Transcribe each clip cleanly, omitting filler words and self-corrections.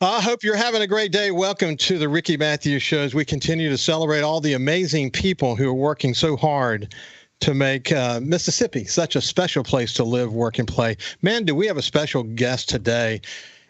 I hope you're having a great day. Welcome to the Ricky Matthews Show as we continue to celebrate all the amazing people who are working so hard to make Mississippi such a special place to live, work, and play. Man, do we have a special guest today.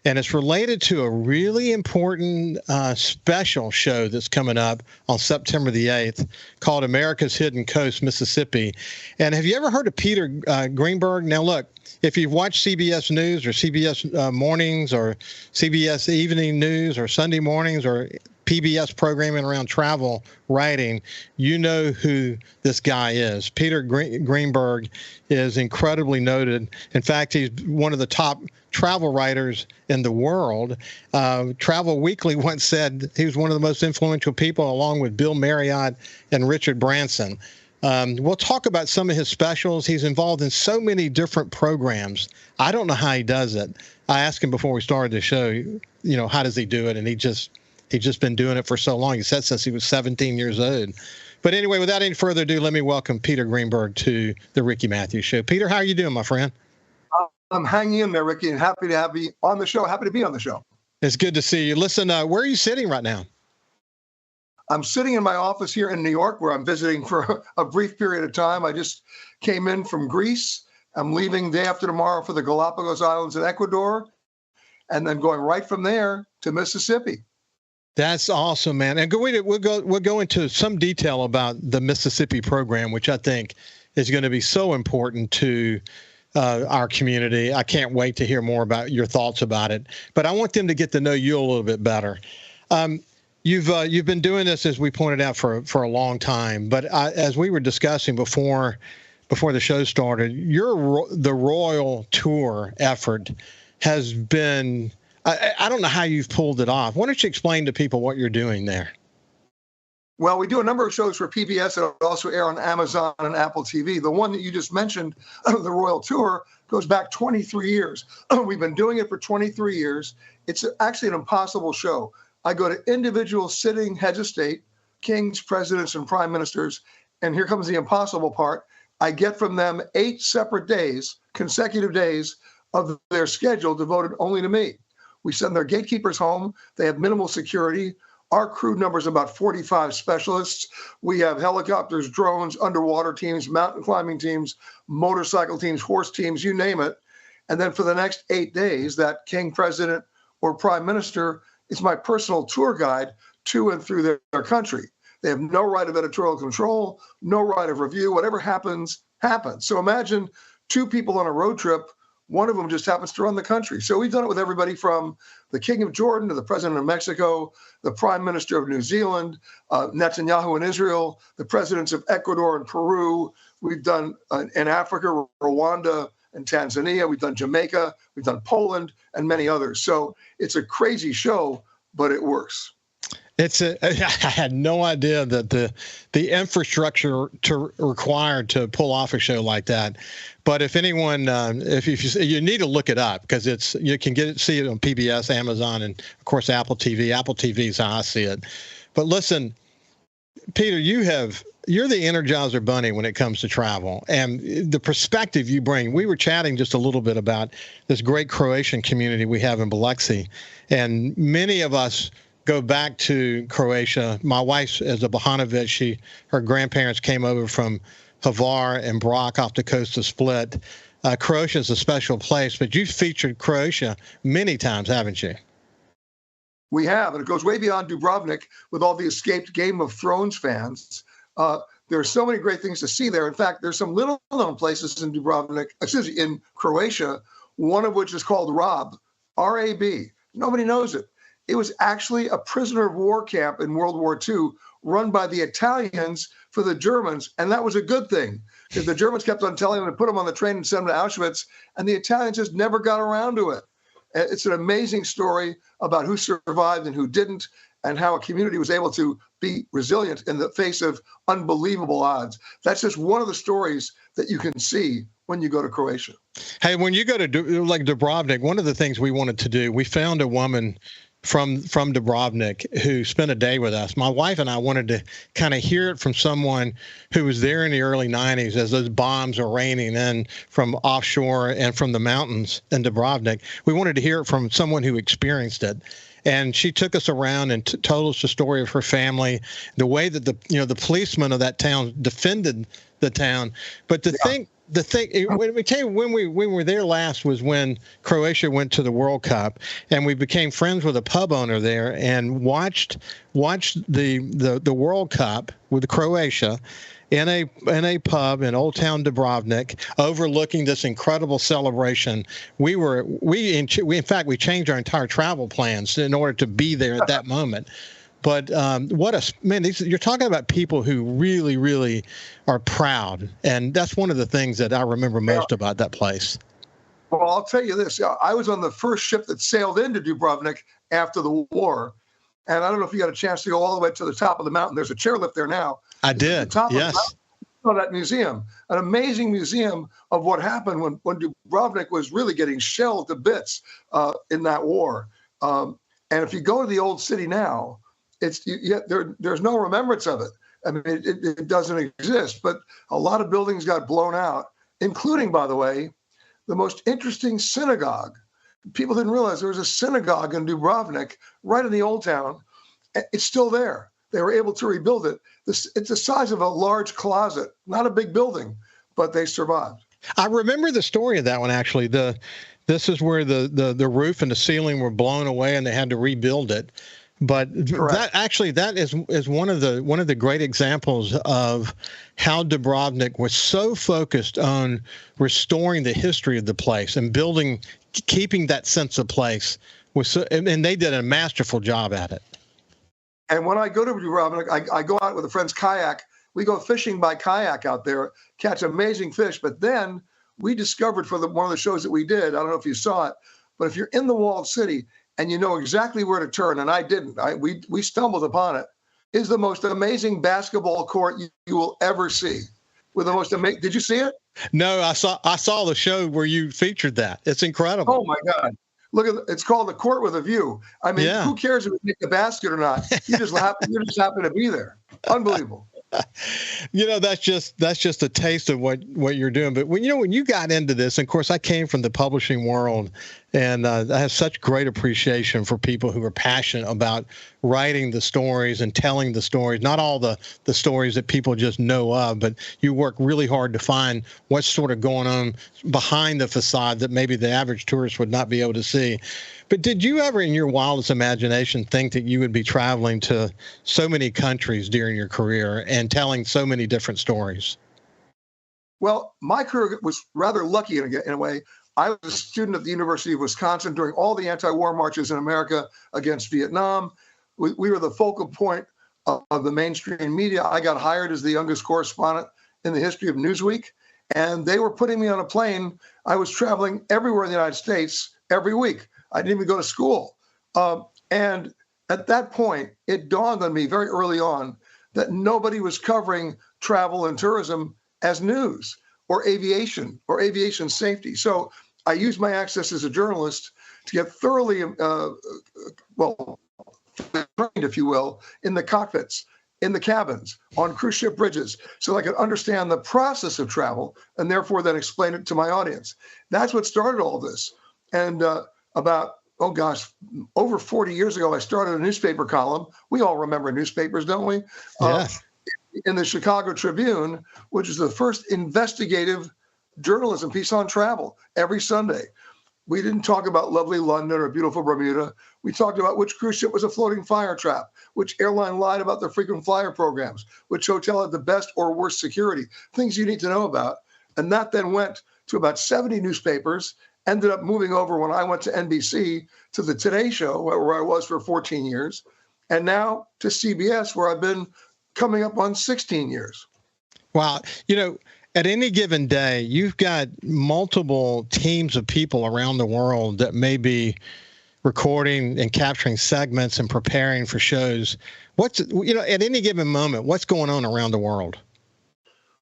And it's related to a really important special show that's coming up on September the 8th called America's Hidden Coast, Mississippi. And have you ever heard of Peter Greenberg? Now, look, if you've watched CBS News or CBS Mornings or CBS Evening News or Sunday Mornings or PBS programming around travel writing, you know who this guy is. Peter Greenberg is incredibly noted. In fact, he's one of the top travel writers in the world. Travel Weekly once said he was one of the most influential people, along with Bill Marriott and Richard Branson. We'll talk about some of his specials. He's involved in so many different programs. I don't know how he does it. I asked him before we started the show, how does he do it? And he's just been doing it for so long. He said since he was 17 years old. But anyway, without any further ado, let me welcome Peter Greenberg to the Ricky Matthews Show. Peter, how are you doing, my friend? I'm hanging in there, Ricky, and happy to have you on the show. Happy to be on the show. It's good to see you. Listen, where are you sitting right now? I'm sitting in my office here in New York, where I'm visiting for a brief period of time. I just came in from Greece. I'm leaving day after tomorrow for the Galapagos Islands in Ecuador, and then going right from there to Mississippi. That's awesome, man. And we'll go into some detail about the Mississippi program, which I think is going to be so important to our community. I can't wait to hear more about your thoughts about it. But I want them to get to know you a little bit better. You've been doing this, as we pointed out, for a long time. But as we were discussing before the show started, the Royal Tour effort has been. I don't know how you've pulled it off. Why don't you explain to people what you're doing there? Well, we do a number of shows for PBS that also air on Amazon and Apple TV. The one that you just mentioned, the Royal Tour, goes back 23 years. We've been doing it for 23 years. It's actually an impossible show. I go to individual sitting heads of state, kings, presidents, and prime ministers, and here comes the impossible part. I get from them 8 separate days, consecutive days, of their schedule devoted only to me. We send their gatekeepers home. They have minimal security. Our crew number is about 45 specialists. We have helicopters, drones, underwater teams, mountain climbing teams, motorcycle teams, horse teams, you name it. And then for the next 8 days, that king, president, or prime minister is my personal tour guide to and through their country. They have no right of editorial control, no right of review. Whatever happens, happens. So imagine 2 people on a road trip. One of them just happens to run the country. So we've done it with everybody from the King of Jordan to the President of Mexico, the Prime Minister of New Zealand, Netanyahu in Israel, the presidents of Ecuador and Peru. We've done in Africa, Rwanda and Tanzania. We've done Jamaica. We've done Poland and many others. So it's a crazy show, but it works. I had no idea that the infrastructure required to pull off a show like that. But if anyone, if you need to look it up, because you can see it on PBS, Amazon, and of course Apple TV. Apple TV is how I see it. But listen, Peter, you're the Energizer Bunny when it comes to travel, and the perspective you bring. We were chatting just a little bit about this great Croatian community we have in Biloxi, and many of us go back to Croatia. My wife is a Bohanovic. Her grandparents came over from Hvar and Brac off the coast of Split. Croatia is a special place, but you've featured Croatia many times, haven't you? We have, and it goes way beyond Dubrovnik with all the escaped Game of Thrones fans. There are so many great things to see there. In fact, there's some little-known places in in Croatia, one of which is called Rab, R-A-B. Nobody knows it. It was actually a prisoner of war camp in World War II run by the Italians for the Germans. And that was a good thing because the Germans kept on telling them to put them on the train and send them to Auschwitz. And the Italians just never got around to it. It's an amazing story about who survived and who didn't, and how a community was able to be resilient in the face of unbelievable odds. That's just one of the stories that you can see when you go to Croatia. Hey, when you go to like Dubrovnik, one of the things we wanted to do, we found a woman from Dubrovnik who spent a day with us. My wife and I wanted to kind of hear it from someone who was there in the early 90s as those bombs are raining in from offshore and from the mountains in Dubrovnik. We wanted to hear it from someone who experienced it. And she took us around and told us the story of her family, the way that the policemen of that town defended the town. But the thing when we were there last was when Croatia went to the World Cup, and we became friends with a pub owner there and watched the World Cup with Croatia in a pub in Old Town Dubrovnik, overlooking this incredible celebration. We in fact changed our entire travel plans in order to be there at that moment. But you're talking about people who really, really are proud. And that's one of the things that I remember most about that place. Well, I'll tell you this. I was on the first ship that sailed into Dubrovnik after the war. And I don't know if you got a chance to go all the way to the top of the mountain. There's a chairlift there now. I did, yes. That museum, an amazing museum of what happened when Dubrovnik was really getting shelled to bits in that war. And if you go to the old city now, there's no remembrance of it. I mean, it doesn't exist. But a lot of buildings got blown out, including, by the way, the most interesting synagogue. People didn't realize there was a synagogue in Dubrovnik, right in the old town. It's still there. They were able to rebuild it. It's the size of a large closet, not a big building, but they survived. I remember the story of that one, actually. This is where the roof and the ceiling were blown away and they had to rebuild it. But that is one of the great examples of how Dubrovnik was so focused on restoring the history of the place and keeping that sense of place. And they did a masterful job at it. And when I go to Dubrovnik, I go out with a friend's kayak. We go fishing by kayak out there, catch amazing fish. But then we discovered for one of the shows that we did, I don't know if you saw it, but if you're in the walled city and you know exactly where to turn, and I didn't, we stumbled upon it, is the most amazing basketball court you will ever see. With the most amazing. Did you see it? No, I saw the show where you featured that. It's incredible. Oh my God. Look at it's called The Court with a View. I mean, Who cares if you make the basket or not? You just happen to be there. Unbelievable. That's just a taste of what you're doing. But when you got into this, and of course, I came from the publishing world, and I have such great appreciation for people who are passionate about writing the stories and telling the stories. Not all the stories that people just know of, but you work really hard to find what's sort of going on behind the facade that maybe the average tourist would not be able to see. But did you ever, in your wildest imagination, think that you would be traveling to so many countries during your career and telling so many different stories? Well, my career was rather lucky in a way. I was a student at the University of Wisconsin during all the anti-war marches in America against Vietnam. We were the focal point of the mainstream media. I got hired as the youngest correspondent in the history of Newsweek, and they were putting me on a plane. I was traveling everywhere in the United States every week. I didn't even go to school. And at that point, it dawned on me very early on that nobody was covering travel and tourism as news or aviation safety. So I used my access as a journalist to get thoroughly, trained, if you will, in the cockpits, in the cabins, on cruise ship bridges, so I could understand the process of travel and therefore then explain it to my audience. That's what started all this. And about, over 40 years ago, I started a newspaper column. We all remember newspapers, don't we? Yes. In the Chicago Tribune, which is the first investigative journalism piece on travel every Sunday. We didn't talk about lovely London or beautiful Bermuda. We talked about which cruise ship was a floating fire trap, which airline lied about their frequent flyer programs, which hotel had the best or worst security, things you need to know about. And that then went to about 70 newspapers, ended up moving over when I went to NBC to the Today Show, where I was for 14 years, and now to CBS, where I've been coming up on 16 years. Wow. At any given day, you've got multiple teams of people around the world that may be recording and capturing segments and preparing for shows. At any given moment, what's going on around the world?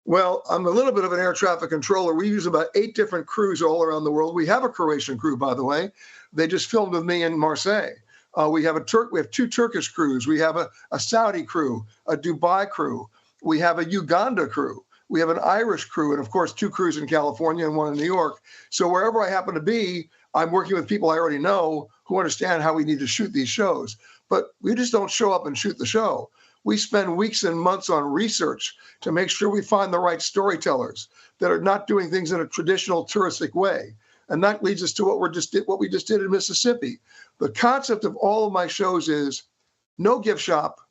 Well, I'm a little bit of an air traffic controller. We use about 8 different crews all around the world. We have a Croatian crew, by the way. They just filmed with me in Marseille. We have two Turkish crews. We have a Saudi crew, a Dubai crew. We have a Uganda crew. We have an Irish crew, and of course, 2 crews in California and 1 in New York. So wherever I happen to be, I'm working with people I already know who understand how we need to shoot these shows. But we just don't show up and shoot the show. We spend weeks and months on research to make sure we find the right storytellers that are not doing things in a traditional touristic way. And that leads us to what we just did in Mississippi. The concept of all of my shows is no gift shop,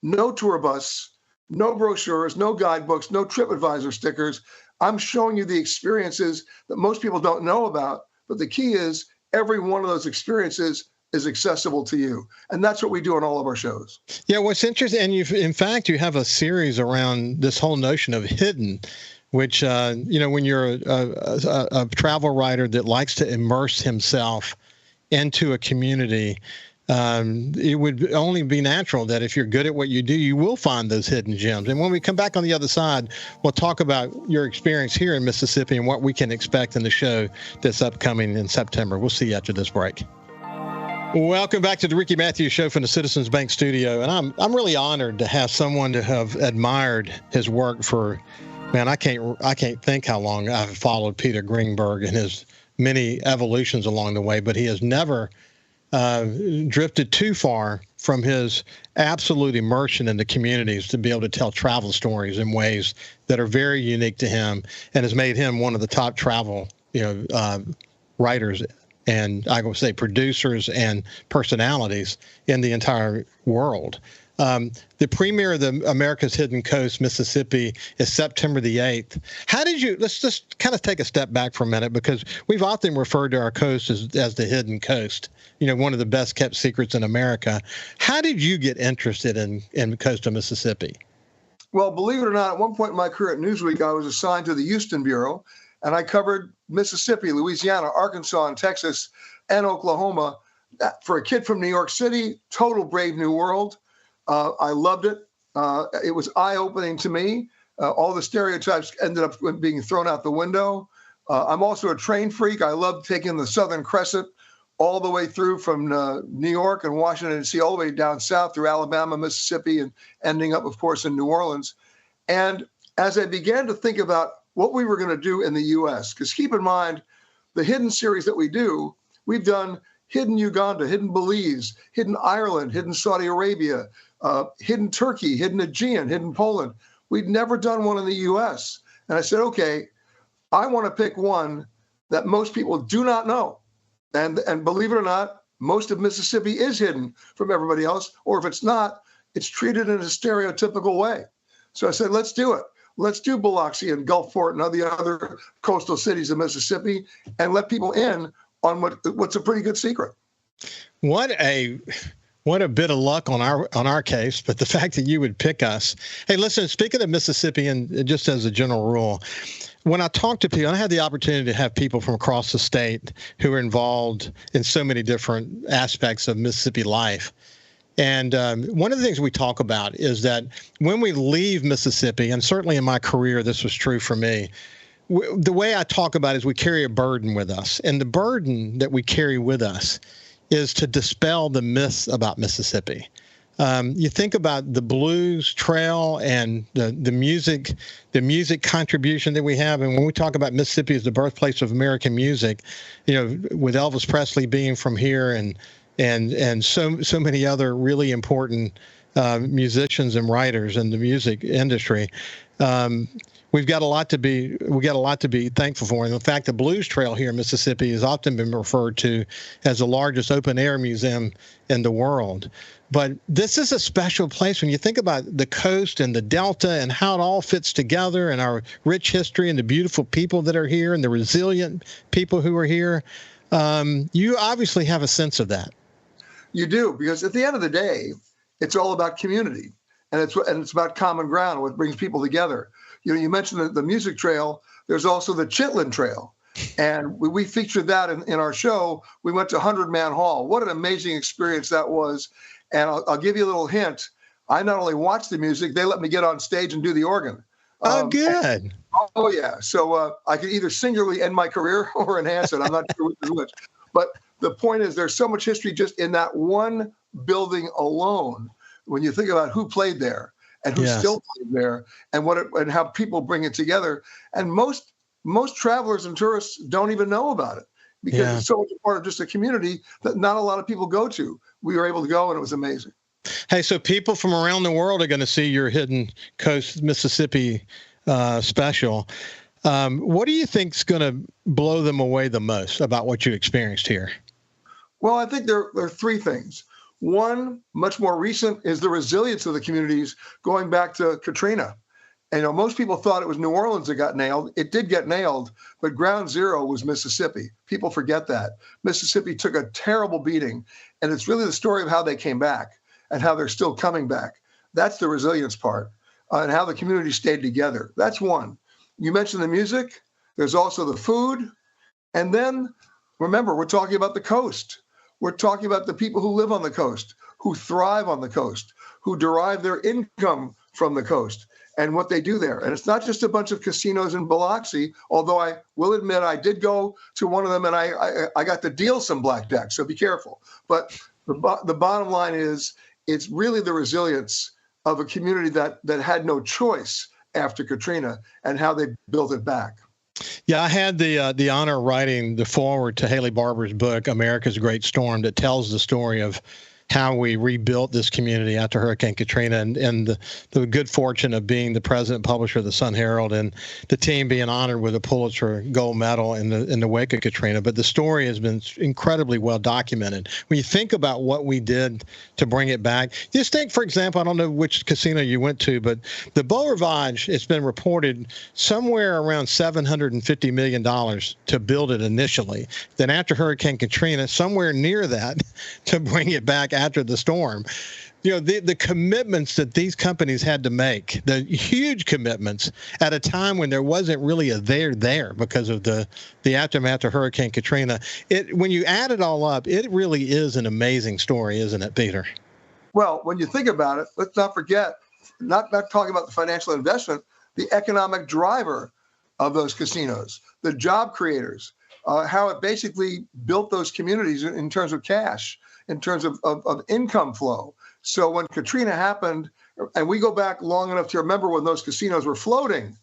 no tour bus, no brochures, no guidebooks, no TripAdvisor stickers. I'm showing you the experiences that most people don't know about. But the key is every one of those experiences is accessible to you. And that's what we do on all of our shows. Yeah, what's interesting, and in fact, you have a series around this whole notion of hidden, which, when you're a travel writer that likes to immerse himself into a community, it would only be natural that if you're good at what you do, you will find those hidden gems. And when we come back on the other side, we'll talk about your experience here in Mississippi and what we can expect in the show that's upcoming in September. We'll see you after this break. Welcome back to the Ricky Matthews Show from the Citizens Bank Studio. And I'm really honored to have someone to have admired his work for, man, I can't think how long I've followed Peter Greenberg and his many evolutions along the way, but he has never drifted too far from his absolute immersion in the communities to be able to tell travel stories in ways that are very unique to him and has made him one of the top travel, writers and I would say producers and personalities in the entire world. The premiere of the America's Hidden Coast, Mississippi, is September the 8th. How did you, let's just kind of take a step back for a minute, because we've often referred to our coast as the hidden coast, one of the best kept secrets in America. How did you get interested in the coast of Mississippi? Well, believe it or not, at one point in my career at Newsweek, I was assigned to the Houston Bureau, and I covered Mississippi, Louisiana, Arkansas, and Texas, and Oklahoma. For a kid from New York City, total brave new world. I loved it. It was eye-opening to me. All the stereotypes ended up being thrown out the window. I'm also a train freak. I love taking the Southern Crescent all the way through from New York and Washington, D.C., all the way down south through Alabama, Mississippi, and ending up, of course, in New Orleans. And as I began to think about what we were going to do in the U.S., because keep in mind, the hidden series that we do, we've done hidden Uganda, hidden Belize, hidden Ireland, hidden Saudi Arabia, hidden Turkey, hidden Aegean, hidden Poland. We'd never done one in the U.S. And I said, okay, I want to pick one that most people do not know. And believe it or not, most of Mississippi is hidden from everybody else. Or if it's not, it's treated in a stereotypical way. So I said, let's do it. Let's do Biloxi and Gulfport and the other coastal cities of Mississippi and let people in on what's a pretty good secret. What a bit of luck on our case, but the fact that you would pick us. Hey, listen, speaking of Mississippi, and just as a general rule, when I talk to people, I had the opportunity to have people from across the state who are involved in so many different aspects of Mississippi life. And one of the things we talk about is that when we leave Mississippi, and certainly in my career, this was true for me, the way I talk about it is we carry a burden with us. And the burden that we carry with us is to dispel the myths about Mississippi. You think about the blues trail and the music contribution that we have. And when we talk about Mississippi as the birthplace of American music, with Elvis Presley being from here and so many other really important musicians and writers in the music industry, we've got a lot to be thankful for. And the fact the Blues Trail here in Mississippi has often been referred to as the largest open air museum in the world. But this is a special place when you think about the coast and the Delta and how it all fits together and our rich history and the beautiful people that are here and the resilient people who are here. You obviously have a sense of that. You do, because at the end of the day, it's all about community and it's about common ground, what brings people together. You mentioned the music trail. There's also the Chitlin Trail. And we featured that in our show. We went to 100 Man Hall. What an amazing experience that was. And I'll give you a little hint. I not only watched the music, they let me get on stage and do the organ. Oh, good. Oh, yeah. So I could either singularly end my career or enhance it. I'm not sure which is which. But the point is there's so much history just in that one building alone. When you think about who played there and who still played there and how people bring it together. And most travelers and tourists don't even know about it because it's so much a part of just a community that not a lot of people go to. We were able to go and it was amazing. Hey, so people from around the world are going to see your Hidden Coast Mississippi special. What do you think is going to blow them away the most about what you experienced here? Well, I think there are three things. One, much more recent, is the resilience of the communities going back to Katrina. And, most people thought it was New Orleans that got nailed. It did get nailed, but ground zero was Mississippi. People forget that. Mississippi took a terrible beating, and it's really the story of how they came back and how they're still coming back. That's the resilience part, and how the community stayed together. That's one. You mentioned the music. There's also the food. And then, remember, we're talking about the coast. We're talking about the people who live on the coast, who thrive on the coast, who derive their income from the coast and what they do there. And it's not just a bunch of casinos in Biloxi, although I will admit I did go to one of them and I got to deal some blackjack, so be careful. But the bottom line is it's really the resilience of a community that had no choice after Katrina and how they built it back. Yeah, I had the honor of writing the foreword to Haley Barbour's book, America's Great Storm, that tells the story of how we rebuilt this community after Hurricane Katrina, and the good fortune of being the president publisher of the Sun Herald and the team being honored with a Pulitzer Gold Medal in the wake of Katrina. But the story has been incredibly well documented. When you think about what we did to bring it back, just think, for example, I don't know which casino you went to, but the Beau Rivage, it's been reported somewhere around $750 million to build it initially. Then after Hurricane Katrina, somewhere near that to bring it back after the storm. The commitments that these companies had to make, the huge commitments at a time when there wasn't really a there because of the aftermath of Hurricane Katrina. When you add it all up, it really is an amazing story, isn't it, Peter? Well, when you think about it, let's not forget, not talking about the financial investment, the economic driver of those casinos, the job creators, how it basically built those communities in terms of cash, in terms of income flow. So when Katrina happened, and we go back long enough to remember when those casinos were floating,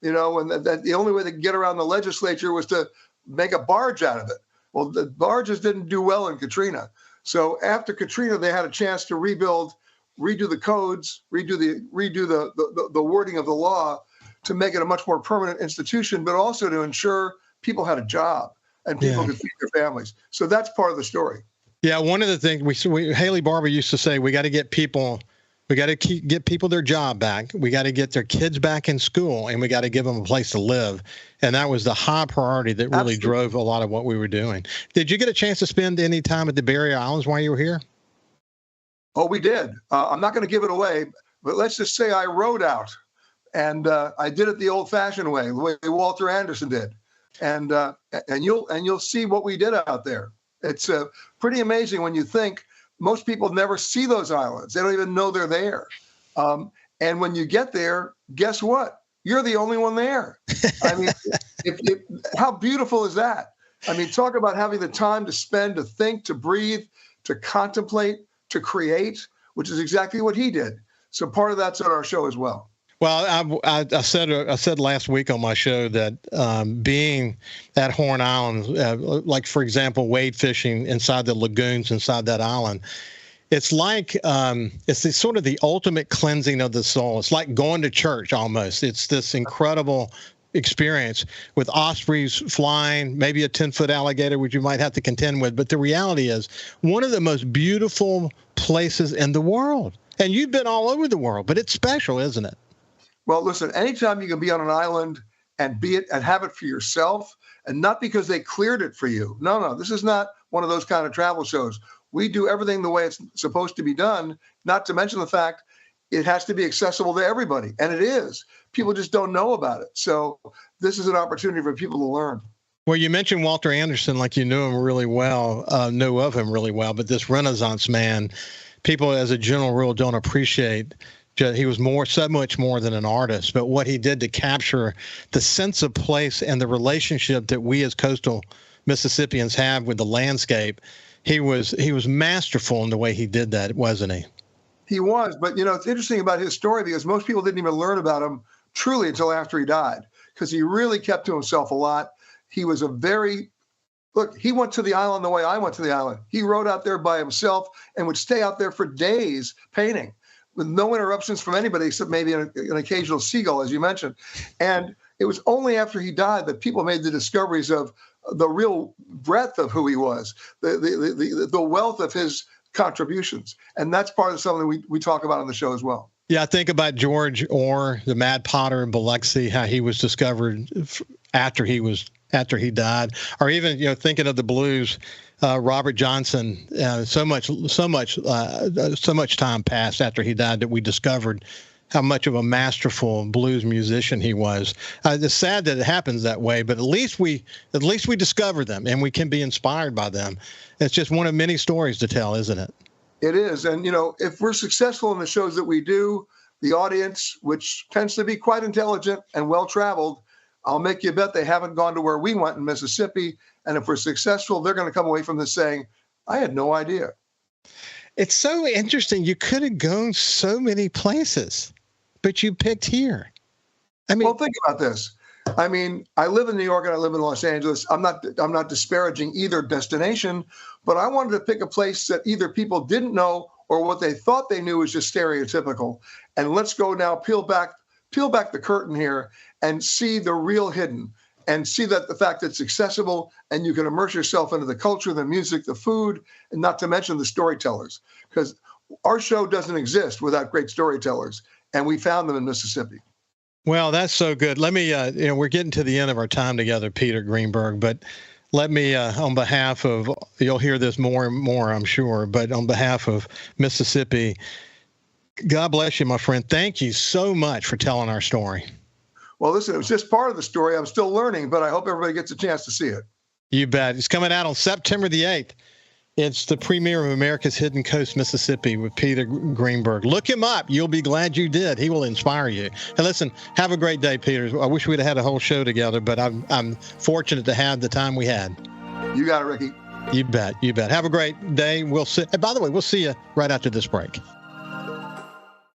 and that the only way they could get around the legislature was to make a barge out of it. Well, the barges didn't do well in Katrina. So after Katrina, they had a chance to rebuild, redo the codes, redo the wording of the law to make it a much more permanent institution, but also to ensure people had a job and people could feed their families. So that's part of the story. Yeah, one of the things Haley Barbour used to say, we got to get people their job back. We got to get their kids back in school, and we got to give them a place to live. And that was the high priority that really drove a lot of what we were doing. Did you get a chance to spend any time at the Barrier Islands while you were here? Oh, we did. I'm not going to give it away, but let's just say I rode out, and I did it the old-fashioned way, the way Walter Anderson did. And you'll see what we did out there. It's pretty amazing when you think most people never see those islands. They don't even know they're there. And when you get there, guess what? You're the only one there. I mean, how beautiful is that? I mean, talk about having the time to spend, to think, to breathe, to contemplate, to create, which is exactly what he did. So part of that's on our show as well. Well, I said last week on my show that being at Horn Island, like, for example, wade fishing inside the lagoons inside that island, it's like it's sort of the ultimate cleansing of the soul. It's like going to church almost. It's this incredible experience with ospreys flying, maybe a 10-foot alligator, which you might have to contend with. But the reality is one of the most beautiful places in the world. And you've been all over the world, but it's special, isn't it? Well, listen, anytime you can be on an island and be it and have it for yourself, and not because they cleared it for you. No, this is not one of those kind of travel shows. We do everything the way it's supposed to be done, not to mention the fact it has to be accessible to everybody. And it is. People just don't know about it. So this is an opportunity for people to learn. Well, you mentioned Walter Anderson, like you knew him really well, know of him really well, but this Renaissance man, people as a general rule don't appreciate. He was so much more than an artist, but what he did to capture the sense of place and the relationship that we as coastal Mississippians have with the landscape. He was masterful in the way he did that, wasn't he? He was, but it's interesting about his story because most people didn't even learn about him truly until after he died, because he really kept to himself a lot. He was he went to the island the way I went to the island. He rode out there by himself and would stay out there for days painting with no interruptions from anybody except maybe an occasional seagull, as you mentioned. And it was only after he died that people made the discoveries of the real breadth of who he was, the wealth of his contributions. And that's part of something we talk about on the show as well. Yeah, I think about George Orr, the Mad Potter in Biloxi, how he was discovered after he died, or even thinking of the blues, Robert Johnson. So much time passed after he died that we discovered how much of a masterful blues musician he was. It's sad that it happens that way, but at least we discover them and we can be inspired by them. It's just one of many stories to tell, isn't it? It is. And, if we're successful in the shows that we do, the audience, which tends to be quite intelligent and well-traveled, I'll make you a bet they haven't gone to where we went in Mississippi. And if we're successful, they're going to come away from this saying, I had no idea. It's so interesting. You could have gone so many places, but you picked here. Well, think about this. I live in New York and I live in Los Angeles. I'm not disparaging either destination, but I wanted to pick a place that either people didn't know or what they thought they knew was just stereotypical. And let's go now, peel back the curtain here and see the real hidden, and see that the fact that it's accessible and you can immerse yourself into the culture, the music, the food, and not to mention the storytellers, because our show doesn't exist without great storytellers, and we found them in Mississippi. Well, that's so good. Let me, we're getting to the end of our time together, Peter Greenberg, but let me, on behalf of, you'll hear this more and more, I'm sure, but on behalf of Mississippi, God bless you, my friend. Thank you so much for telling our story. Well, listen, it was just part of the story. I'm still learning, but I hope everybody gets a chance to see it. You bet. It's coming out on September the 8th. It's the premiere of America's Hidden Coast, Mississippi with Peter Greenberg. Look him up. You'll be glad you did. He will inspire you. And listen, have a great day, Peter. I wish we'd have had a whole show together, but I'm fortunate to have the time we had. You got it, Ricky. You bet. You bet. Have a great day. We'll see. And by the way, we'll see you right after this break.